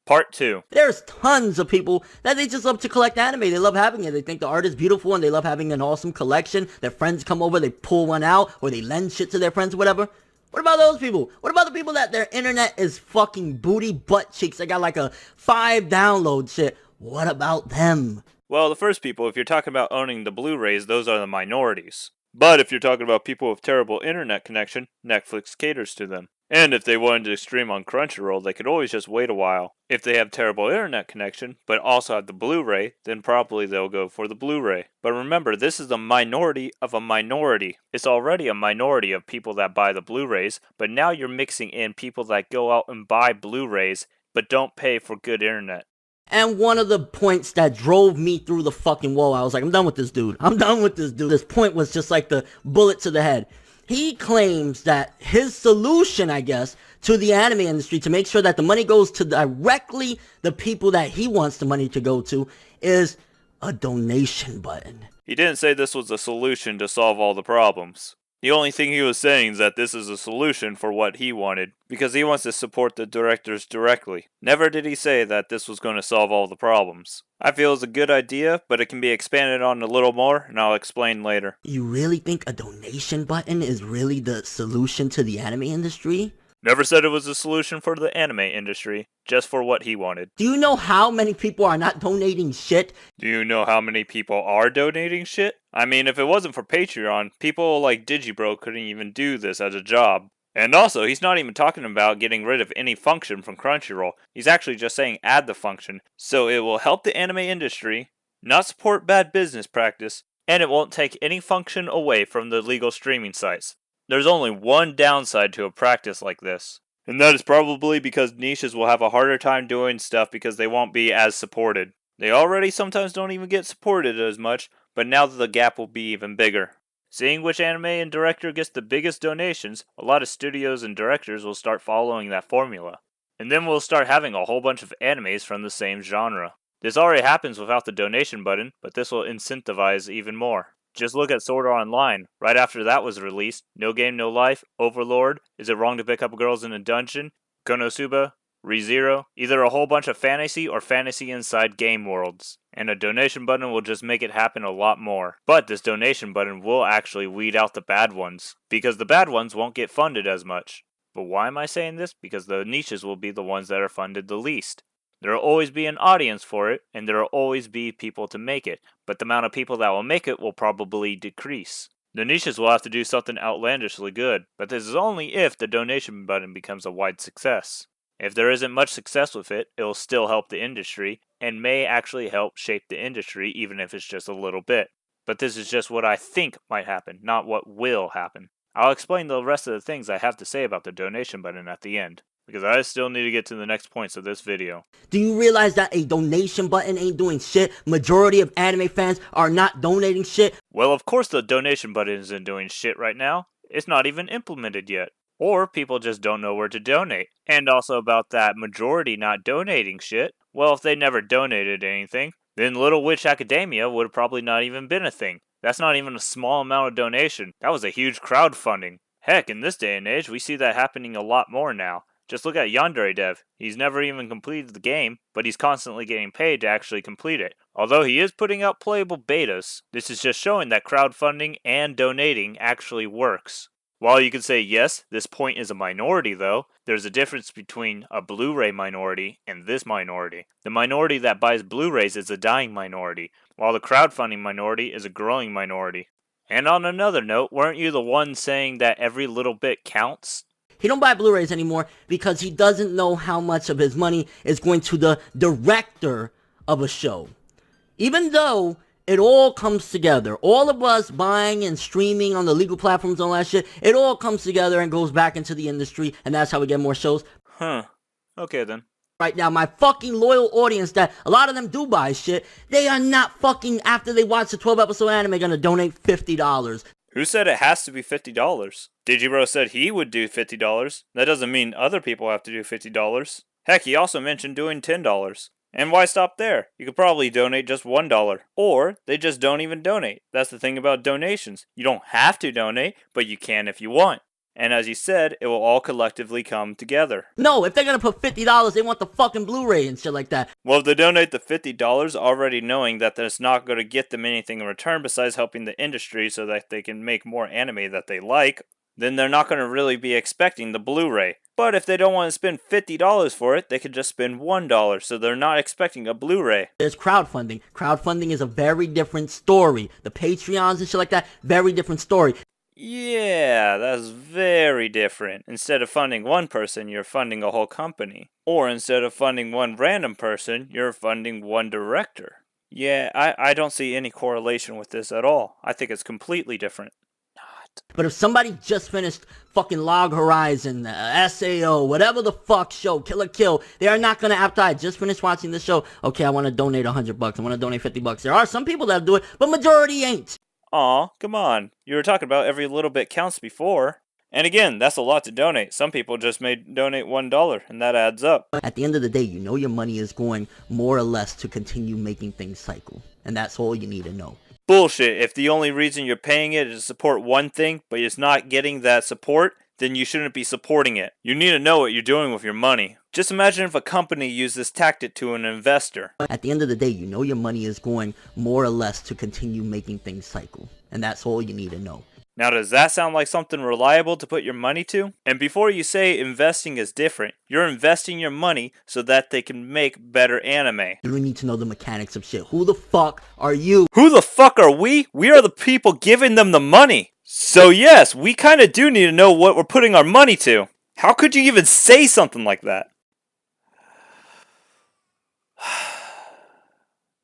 Part 2. There's tons of people that they just love to collect anime. They love having it. They think the art is beautiful and they love having an awesome collection. Their friends come over, they pull one out, or they lend shit to their friends or whatever. What about those people? What about the people that their internet is fucking booty butt cheeks? They got like a 5 download shit. What about them? Well, the first people, if you're talking about owning the Blu-rays, those are the minorities. But if you're talking about people with terrible internet connection, Netflix caters to them. And if they wanted to stream on Crunchyroll, they could always just wait a while. If they have terrible internet connection, but also have the Blu-ray, then probably they'll go for the Blu-ray. But remember, this is the minority of a minority. It's already a minority of people that buy the Blu-rays, but now you're mixing in people that go out and buy Blu-rays, but don't pay for good internet. And one of the points that drove me through the fucking wall, I was like, I'm done with this dude. I'm done with this dude. This point was just like the bullet to the head. He claims that his solution, I guess, to the anime industry to make sure that the money goes to directly the people that he wants the money to go to is a donation button. He didn't say this was a solution to solve all the problems. The only thing he was saying is that this is a solution for what he wanted, because he wants to support the directors directly. Never did he say that this was going to solve all the problems. I feel it's a good idea, but it can be expanded on a little more, and I'll explain later. You really think a donation button is really the solution to the anime industry? Never said it was a solution for the anime industry, just for what he wanted. Do you know how many people are not donating shit? Do you know how many people are donating shit? I mean, if it wasn't for Patreon, people like Digibro couldn't even do this as a job. And also, he's not even talking about getting rid of any function from Crunchyroll. He's actually just saying add the function, so it will help the anime industry, not support bad business practice, and it won't take any function away from the legal streaming sites. There's only one downside to a practice like this, and that is probably because niches will have a harder time doing stuff because they won't be as supported. They already sometimes don't even get supported as much, but now the gap will be even bigger. Seeing which anime and director gets the biggest donations, a lot of studios and directors will start following that formula. And then we'll start having a whole bunch of animes from the same genre. This already happens without the donation button, but this will incentivize even more. Just look at Sword Art Online. Right after that was released, No Game No Life, Overlord, Is It Wrong to Pick Up Girls in a Dungeon, Konosuba, ReZero, either a whole bunch of fantasy or fantasy inside game worlds. And a donation button will just make it happen a lot more. But this donation button will actually weed out the bad ones, because the bad ones won't get funded as much. But why am I saying this? Because the niches will be the ones that are funded the least. There will always be an audience for it, and there will always be people to make it, but the amount of people that will make it will probably decrease. The niches will have to do something outlandishly good, but this is only if the donation button becomes a wide success. If there isn't much success with it, it will still help the industry, and may actually help shape the industry even if it's just a little bit. But this is just what I think might happen, not what will happen. I'll explain the rest of the things I have to say about the donation button at the end, because I still need to get to the next points of this video. Do you realize that a donation button ain't doing shit? Majority of anime fans are not donating shit. Well, of course the donation button isn't doing shit right now. It's not even implemented yet. Or people just don't know where to donate. And also about that majority not donating shit, well, if they never donated anything, then Little Witch Academia would have probably not even been a thing. That's not even a small amount of donation. That was a huge crowdfunding. Heck, in this day and age, we see that happening a lot more now. Just look at Yandere Dev. He's never even completed the game, but he's constantly getting paid to actually complete it. Although he is putting out playable betas, this is just showing that crowdfunding and donating actually works. While you could say yes, this point is a minority though, there's a difference between a Blu-ray minority and this minority. The minority that buys Blu-rays is a dying minority, while the crowdfunding minority is a growing minority. And on another note, weren't you the one saying that every little bit counts? He don't buy Blu-rays anymore because he doesn't know how much of his money is going to the director of a show. Even though it all comes together, all of us buying and streaming on the legal platforms and all that shit, it all comes together and goes back into the industry, and that's how we get more shows. Huh. Okay then. Right now, my fucking loyal audience that a lot of them do buy shit, they are not fucking, after they watch the 12-episode anime, gonna donate $50. Who said it has to be $50? Digibro said he would do $50. That doesn't mean other people have to do $50. Heck, he also mentioned doing $10. And why stop there? You could probably donate just $1. Or they just don't even donate. That's the thing about donations. You don't have to donate, but you can if you want. And as you said, it will all collectively come together. No, if they're gonna put $50, they want the fucking Blu-ray and shit like that. Well, if they donate the $50 already knowing that that's not going to get them anything in return besides helping the industry so that they can make more anime that they like, then they're not going to really be expecting the Blu-ray. But if they don't want to spend $50 for it, they could just spend $1, so they're not expecting a Blu-ray. There's crowdfunding. Crowdfunding is a very different story. The Patreons and shit like that, very different story. Yeah, that's very different. Instead of funding one person, you're funding a whole company. Or instead of funding one random person, you're funding one director. Yeah, I don't see any correlation with this at all. I think it's completely different. But if somebody just finished fucking Log Horizon, SAO, whatever the fuck show, Kill la Kill, they are not gonna, after I just finished watching the show, okay, I want to donate $100, I want to donate $50. There are some people that do it, but majority ain't. Aw, come on. You were talking about every little bit counts before. And again, that's a lot to donate. Some people just may donate $1, and that adds up. At the end of the day, you know your money is going more or less to continue making things cycle. And that's all you need to know. Bullshit. If the only reason you're paying it is to support one thing, but it's not getting that support, then you shouldn't be supporting it. You need to know what you're doing with your money. Just imagine if a company used this tactic to an investor. At the end of the day, you know your money is going more or less to continue making things cycle. And that's all you need to know. Now, does that sound like something reliable to put your money to? And before you say investing is different, you're investing your money so that they can make better anime. You don't need to know the mechanics of shit. Who the fuck are you? Who the fuck are we? We are the people giving them the money. So yes, we kind of do need to know what we're putting our money to. How could you even say something like that?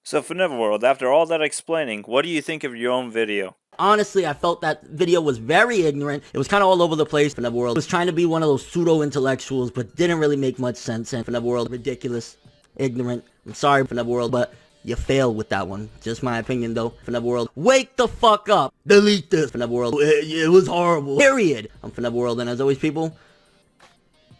So ForNeverWorld, after all that explaining, what do you think of your own video? Honestly, I felt that video was very ignorant. It was kind of all over the place. ForNeverWorld was trying to be one of those pseudo-intellectuals, but didn't really make much sense. And ForNeverWorld, ridiculous, ignorant. I'm sorry, ForNeverWorld, but you failed with that one. Just my opinion, though. ForNeverWorld, wake the fuck up. Delete this. ForNeverWorld, it was horrible. Period. I'm ForNeverWorld, and as always, people,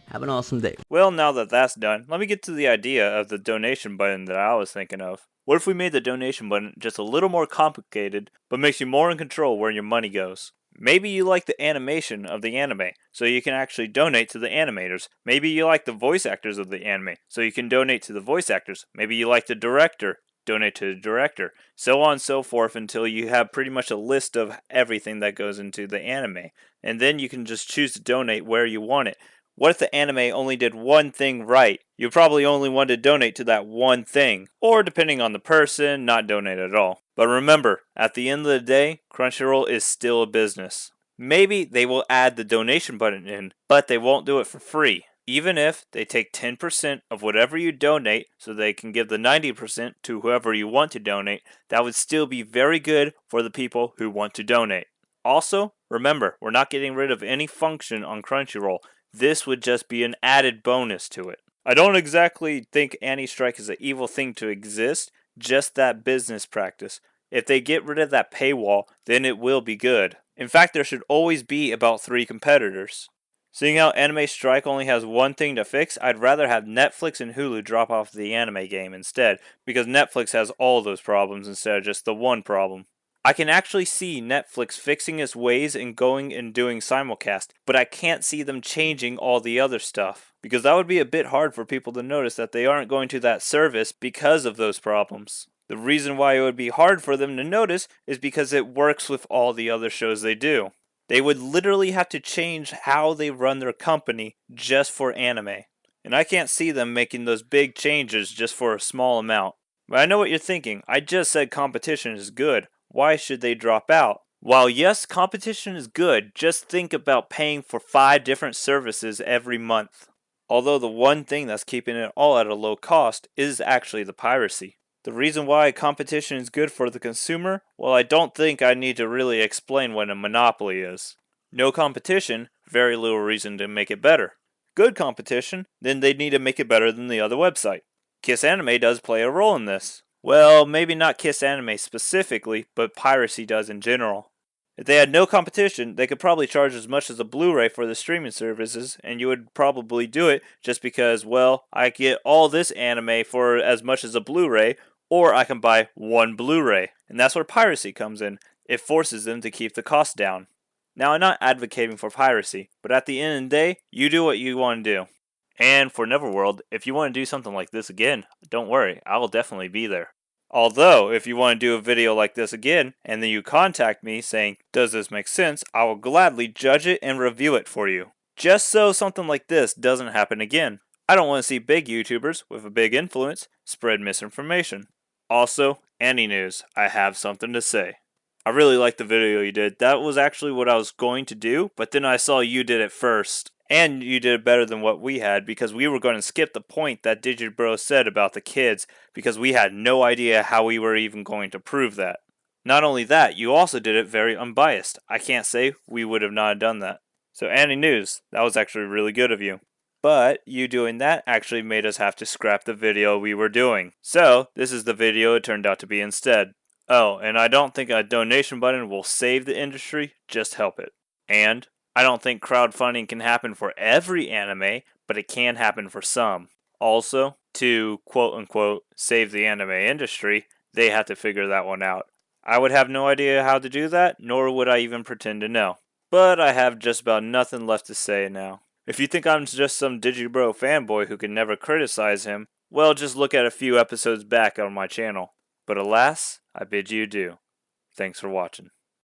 have an awesome day. Well, now that that's done, let me get to the idea of the donation button that I was thinking of. What if we made the donation button just a little more complicated, but makes you more in control where your money goes? Maybe you like the animation of the anime, so you can actually donate to the animators. Maybe you like the voice actors of the anime, so you can donate to the voice actors. Maybe you like the director, donate to the director. So on and so forth until you have pretty much a list of everything that goes into the anime. And then you can just choose to donate where you want it. What if the anime only did one thing right? You probably only want to donate to that one thing. Or depending on the person, not donate at all. But remember, at the end of the day, Crunchyroll is still a business. Maybe they will add the donation button in, but they won't do it for free. Even if they take 10% of whatever you donate so they can give the 90% to whoever you want to donate, that would still be very good for the people who want to donate. Also, remember, we're not getting rid of any function on Crunchyroll. This would just be an added bonus to it. I don't exactly think anti-strike is an evil thing to exist, just that business practice. If they get rid of that paywall, then it will be good. In fact, there should always be about 3 competitors. Seeing how Anime Strike only has one thing to fix, I'd rather have Netflix and Hulu drop off the anime game instead, because Netflix has all those problems instead of just the one problem. I can actually see Netflix fixing its ways and going and doing simulcast, but I can't see them changing all the other stuff, because that would be a bit hard for people to notice that they aren't going to that service because of those problems. The reason why it would be hard for them to notice is because it works with all the other shows they do. They would literally have to change how they run their company just for anime. And I can't see them making those big changes just for a small amount. But I know what you're thinking. I just said competition is good. Why should they drop out? While yes, competition is good, just think about paying for 5 different services every month. Although the one thing that's keeping it all at a low cost is actually the piracy. The reason why competition is good for the consumer, well, I don't think I need to really explain what a monopoly is. No competition, very little reason to make it better. Good competition, then they'd need to make it better than the other website. Kiss Anime does play a role in this. Well, maybe not Kiss Anime specifically, but piracy does in general. If they had no competition, they could probably charge as much as a Blu-ray for the streaming services, and you would probably do it just because, well, I get all this anime for as much as a Blu-ray, or I can buy one Blu-ray. And that's where piracy comes in. It forces them to keep the cost down. Now, I'm not advocating for piracy, but at the end of the day, you do what you want to do. And for Neverworld, if you want to do something like this again, don't worry, I will definitely be there. Although, if you want to do a video like this again, and then you contact me saying, does this make sense, I will gladly judge it and review it for you. Just so something like this doesn't happen again. I don't want to see big YouTubers with a big influence spread misinformation. Also, AniNews, I have something to say. I really liked the video you did. That was actually what I was going to do, but then I saw you did it first. And you did it better than what we had because we were going to skip the point that Digibro said about the kids because we had no idea how we were even going to prove that. Not only that, you also did it very unbiased. I can't say we would have not done that. So AniNews, that was actually really good of you. But you doing that actually made us have to scrap the video we were doing. So this is the video it turned out to be instead. Oh, and I don't think a donation button will save the industry, just help it. And I don't think crowdfunding can happen for every anime, but it can happen for some. Also, to quote unquote save the anime industry, they have to figure that one out. I would have no idea how to do that, nor would I even pretend to know. But I have just about nothing left to say now. If you think I'm just some Digibro fanboy who can never criticize him, well, just look at a few episodes back on my channel. But alas, I bid you adieu. Thanks for watching.